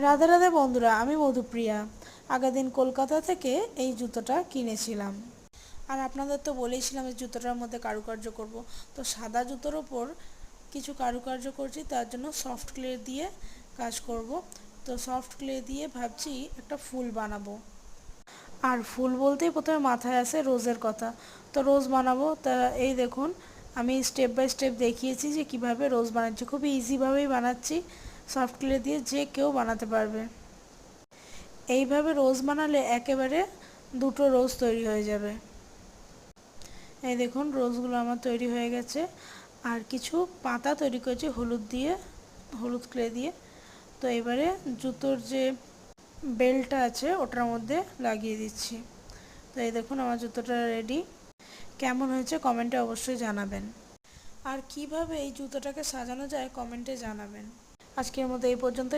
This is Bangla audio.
রাধে রাধে বন্ধুরা, আমি মধুপ্রিয়া। আগের দিন কলকাতা থেকে এই জুতোটা কিনেছিলাম। আর আপনাদের তো বলেইছিলাম এই জুতোটার মধ্যে কারুকার্য করব। তো সাদা জুতোর ওপর কিছু কারুকার্য করছি, তার জন্য সফট ক্লে দিয়ে কাজ করব। তো সফট ক্লে দিয়ে ভাবছি একটা ফুল বানাবো। আর ফুল বলতেই প্রথমে মাথায় আসে রোজের কথা। তো রোজ বানাবো। তা এই দেখুন, আমি স্টেপ বাই স্টেপ দেখিয়েছি যে কিভাবে রোজ বানাচ্ছি। খুবই ইজিভাবেই বানাচ্ছি, সফট ক্লে দিয়ে যে কেউ বানাতে পারবে। এইভাবে রোজ বানালে একেবারে দুটো রোজ তৈরি হয়ে যাবে। এই দেখুন, রোজগুলো আমার তৈরি হয়ে গেছে। আর কিছু পাতা তৈরি করেছি হলুদ দিয়ে, হলুদ ক্লে দিয়ে। তো এবারে জুতোর যে বেল্টটা আছে ওটার মধ্যে লাগিয়ে দিচ্ছি। তো এই দেখুন, আমার জুতোটা রেডি। কেমন হয়েছে কমেন্টে অবশ্যই জানাবেন। আর কিভাবে এই জুতোটাকে সাজানো যায় কমেন্টে জানাবেন। আজকের মতো এই পর্যন্ত।